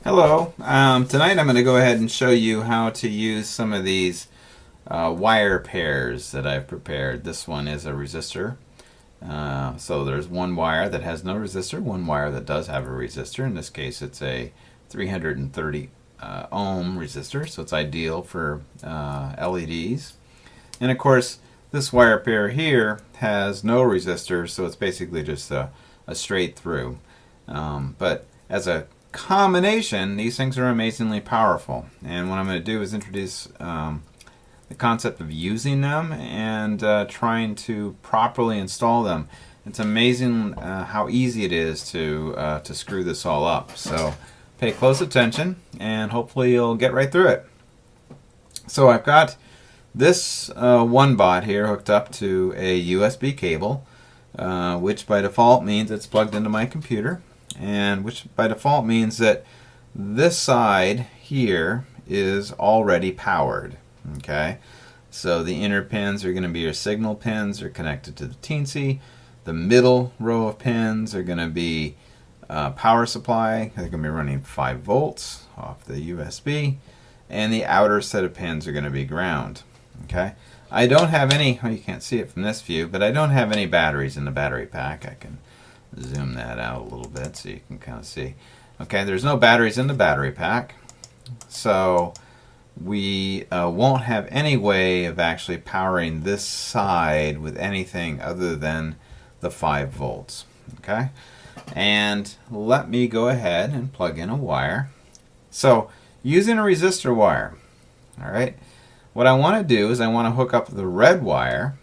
Hello. Tonight I'm going to go ahead and show you how to use some of these wire pairs that I've prepared. This one is a resistor. So there's one wire that has no resistor, one wire that does have a resistor. In this case it's a 330 ohm resistor, so it's ideal for LEDs. And of course this wire pair here has no resistor, so it's basically just a straight through. But as a combination, these things are amazingly powerful, and what I'm going to do is introduce the concept of using them and trying to properly install them. It's amazing how easy it is to screw this all up. So pay close attention and hopefully you'll get right through it. So I've got this one bot here hooked up to a USB cable, which by default means it's plugged into my computer, and which by default means that this side here is already powered. Okay, so the inner pins are going to be your signal pins, are connected to the Teensy. The middle row of pins are going to be power supply. They're going to be running 5 volts off the USB, and the outer set of pins are going to be ground. Okay, I don't have any, well, you can't see it from this view, but I don't have any batteries in the battery pack. I can zoom that out a little bit so you can kind of see. Okay, there's no batteries in the battery pack, so we won't have any way of actually powering this side with anything other than the 5 volts. Okay, and let me go ahead and plug in a wire. So using a resistor wire, all right, what I want to do is I want to hook up the red wire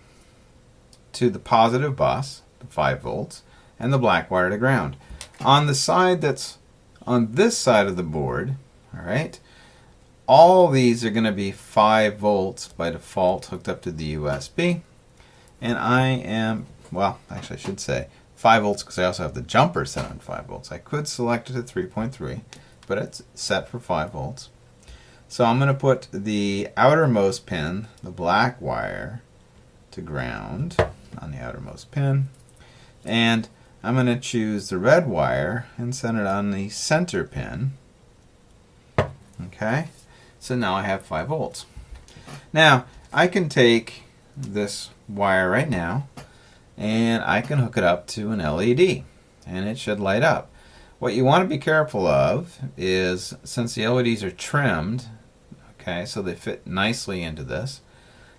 to the positive bus, the 5 volts, and the black wire to ground. On the side that's on this side of the board, all right, all these are going to be 5 volts by default hooked up to the USB, and I am, well, actually I should say 5 volts because I also have the jumper set on 5 volts. I could select it at 3.3, but it's set for 5 volts. So I'm going to put the outermost pin, the black wire, to ground on the outermost pin, and I'm going to choose the red wire and set it on the center pin. Okay, so now I have 5 volts. Now I can take this wire right now and I can hook it up to an LED and it should light up. What you want to be careful of is, since the LEDs are trimmed, okay, so they fit nicely into this,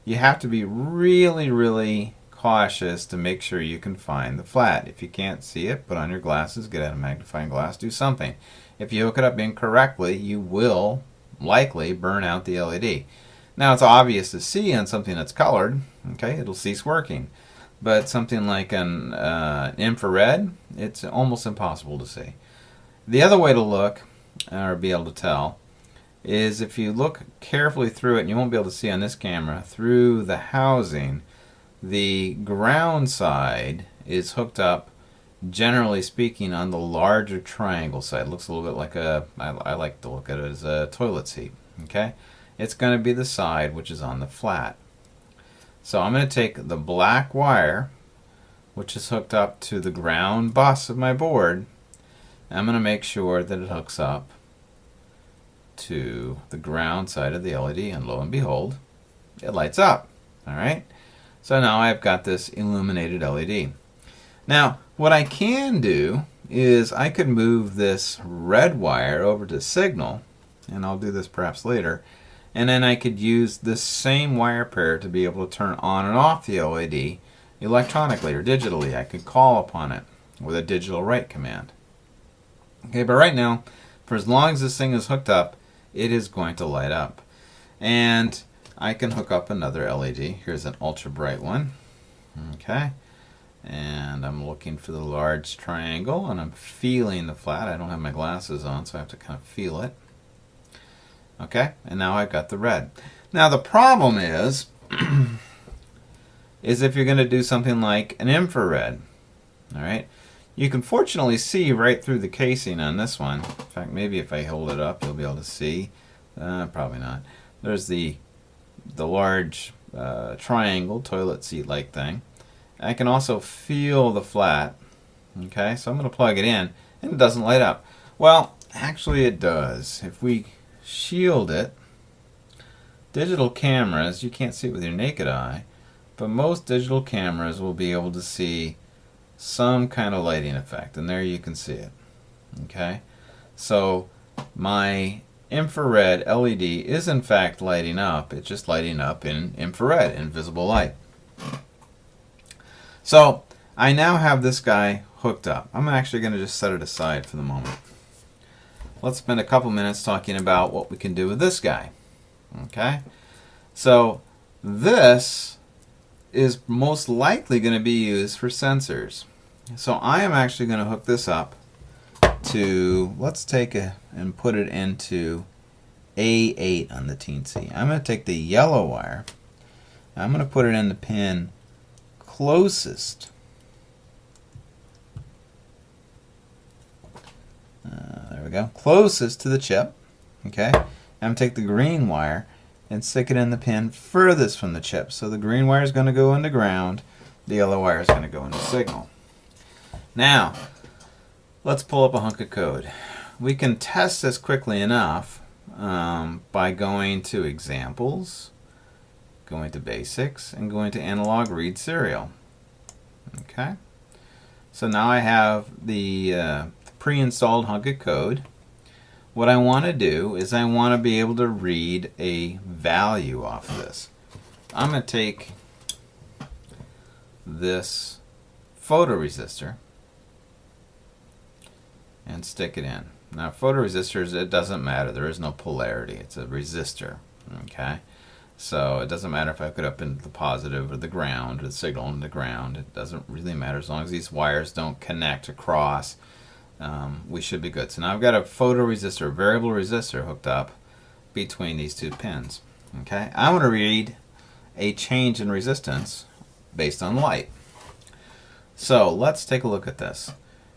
you have to be really cautious to make sure you can find the flat. If you can't see it, put on your glasses, get out a magnifying glass, do something. If you hook it up incorrectly, you will likely burn out the LED. Now it's obvious to see on something that's colored, okay, it'll cease working. But something like an infrared, it's almost impossible to see. The other way to look, or be able to tell, is if you look carefully through it, and you won't be able to see on this camera, through the housing, the ground side is hooked up, generally speaking, on the larger triangle side. It looks a little bit like I like to look at it as a toilet seat. Okay, it's going to be the side which is on the flat. So I'm going to take the black wire, which is hooked up to the ground bus of my board, and I'm going to make sure that it hooks up to the ground side of the LED, and lo and behold, it lights up. All right, so now I've got this illuminated LED. Now what I can do is I could move this red wire over to signal, and I'll do this perhaps later, and then I could use this same wire pair to be able to turn on and off the LED electronically or digitally. I could call upon it with a digital write command. Okay, but right now, for as long as this thing is hooked up, it is going to light up. And I can hook up another LED. Here's an ultra bright one. Okay, and I'm looking for the large triangle, and I'm feeling the flat. I don't have my glasses on, so I have to kind of feel it. Okay, and now I've got the red. Now the problem is if you're going to do something like an infrared, all right, you can fortunately see right through the casing on this one. In fact, maybe if I hold it up, you'll be able to see. Probably not. There's the large triangle toilet seat like thing. I can also feel the flat. Okay, so I'm going to plug it in, and it doesn't light up. Well, Actually, it does. If we shield it, digital cameras, you can't see it with your naked eye, but most digital cameras will be able to see some kind of lighting effect, and there you can see it. Okay, so my infrared LED is in fact lighting up. It's just lighting up in infrared, invisible light. So I now have this guy hooked up. I'm actually going to just set it aside for the moment. Let's spend a couple minutes talking about what we can do with this guy. Okay, so this is most likely going to be used for sensors. So I am actually going to hook this up to, let's take and put it into A8 on the Teensy. I'm going to take the yellow wire, I'm going to put it in the pin closest. There we go, closest to the chip. Okay, I'm going to take the green wire and stick it in the pin furthest from the chip. So the green wire is going to go into ground, the yellow wire is going to go into signal. Now, let's pull up a hunk of code. We can test this quickly enough by going to examples, going to basics, and going to analog read serial. Okay, so now I have the pre-installed hunk of code. What I want to do is I want to be able to read a value off of this. I'm going to take this photoresistor and stick it in. Now photoresistors, it doesn't matter. There is no polarity. It's a resistor. Okay, so it doesn't matter if I put up into the positive or the ground or the signal in the ground. It doesn't really matter as long as these wires don't connect across. We should be good. So now I've got a photoresistor, a variable resistor hooked up between these two pins. Okay, I want to read a change in resistance based on light. So let's take a look at this.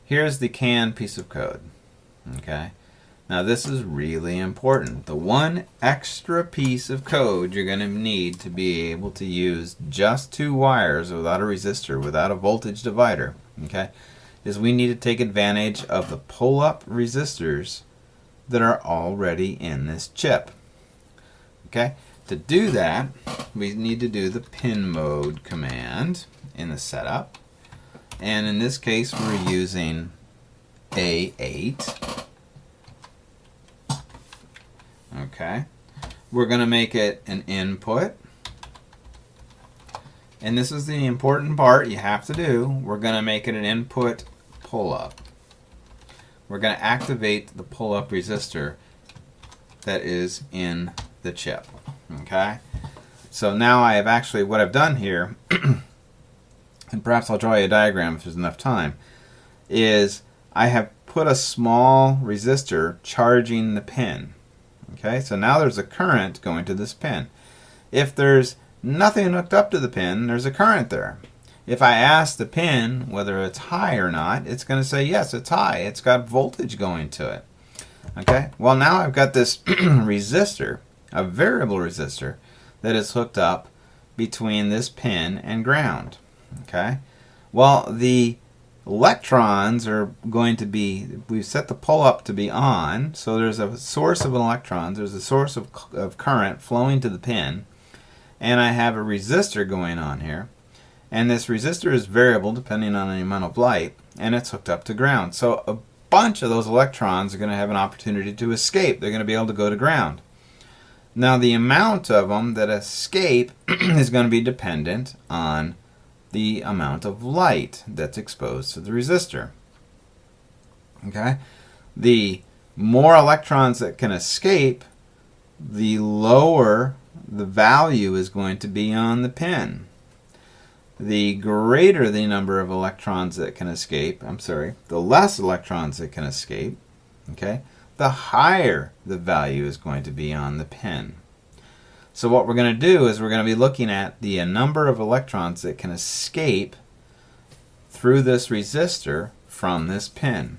Here's the canned piece of code. Okay, now this is really important. The one extra piece of code you're going to need to be able to use just two wires without a resistor, without a voltage divider, okay, is we need to take advantage of the pull-up resistors that are already in this chip. Okay, to do that, we need to do the pin mode command in the setup, and in this case we're using A8. Okay, we're going to make it an input, and this is the important part you have to do. We're going to make it an input pull-up. We're going to activate the pull-up resistor that is in the chip. Okay, so now I have actually, what I've done here, and perhaps I'll draw you a diagram if there's enough time, is I have put a small resistor charging the pin. Okay, so now there's a current going to this pin. If there's nothing hooked up to the pin, there's a current there. If I ask the pin whether it's high or not, it's going to say yes, it's high. It's got voltage going to it. Okay, well now I've got this resistor, a variable resistor, that is hooked up between this pin and ground. Okay, well the electrons are going to be, we've set the pull up to be on, so there's a source of electrons, there's a source of current flowing to the pin, and I have a resistor going on here, and this resistor is variable depending on the amount of light, and it's hooked up to ground. So a bunch of those electrons are going to have an opportunity to escape. They're going to be able to go to ground. Now the amount of them that escape is going to be dependent on the amount of light that's exposed to the resistor. Okay, the more electrons that can escape, the lower the value is going to be on the pin. The greater the number of electrons that can escape, the less electrons that can escape, okay, the higher the value is going to be on the pin. So what we're going to do is we're going to be looking at the number of electrons that can escape through this resistor from this pin.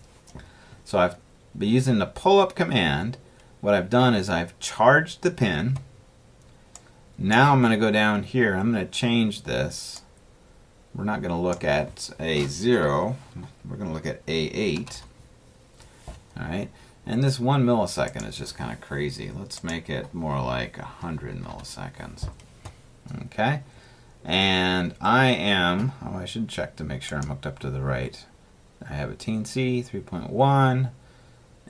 So I've been using the pull-up command. What I've done is I've charged the pin. Now I'm going to go down here. I'm going to change this. We're not going to look at A0. We're going to look at A8. All right. And this 1 millisecond is just kind of crazy. Let's make it more like 100 milliseconds. Okay? And I should check to make sure I'm hooked up to the right. I have a Teensy 3.1.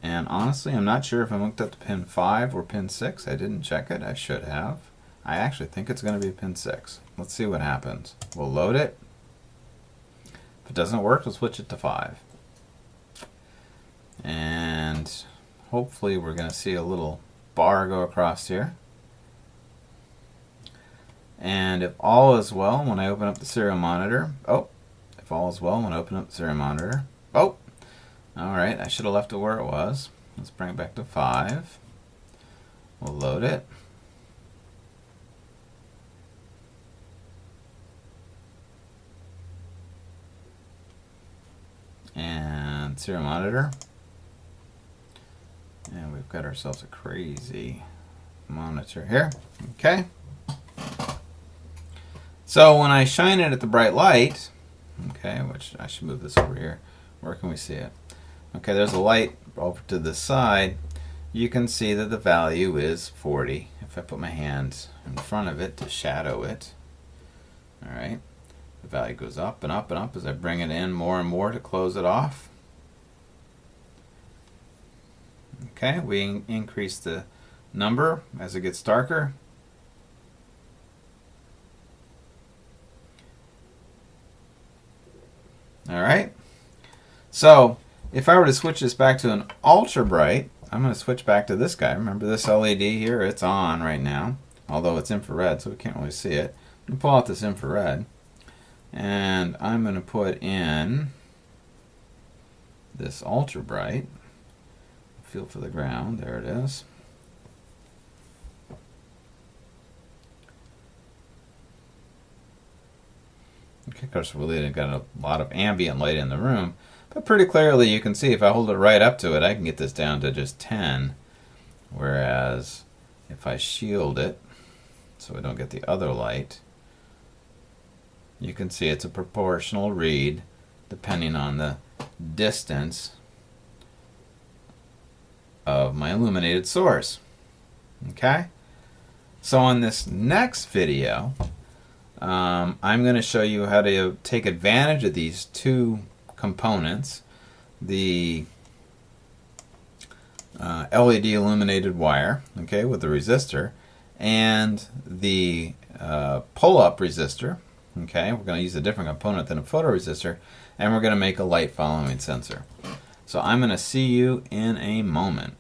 And honestly, I'm not sure if I'm hooked up to pin 5 or pin 6. I didn't check it. I should have. I actually think it's going to be pin 6. Let's see what happens. We'll load it. If it doesn't work, we'll switch it to 5. And hopefully we're going to see a little bar go across here. And if all is well, when I open up the serial monitor, if all is well, when I open up the serial monitor, alright, I should have left it where it was. Let's bring it back to 5. We'll load it. And serial monitor. And we've got ourselves a crazy monitor here. Okay. So when I shine it at the bright light, okay, which I should move this over here. Where can we see it? Okay, there's a light over to the side. You can see that the value is 40. If I put my hand in front of it to shadow it, all right, the value goes up and up and up as I bring it in more and more to close it off. Okay, we increase the number as it gets darker. All right. So if I were to switch this back to an ultra bright, I'm going to switch back to this guy. Remember this LED here? It's on right now, although it's infrared, so we can't really see it. I'm going to pull out this infrared, and I'm going to put in this ultra bright. Feel for the ground. There it is. Okay, of course, we really got a lot of ambient light in the room, but pretty clearly you can see if I hold it right up to it, I can get this down to just 10. Whereas if I shield it so we don't get the other light, you can see it's a proportional read depending on the distance of my illuminated source. Okay? So on this next video, I'm going to show you how to take advantage of these two components, the LED illuminated wire, okay, with the resistor, and the pull-up resistor. Okay, we're going to use a different component than a photoresistor, and we're going to make a light following sensor. So I'm going to see you in a moment.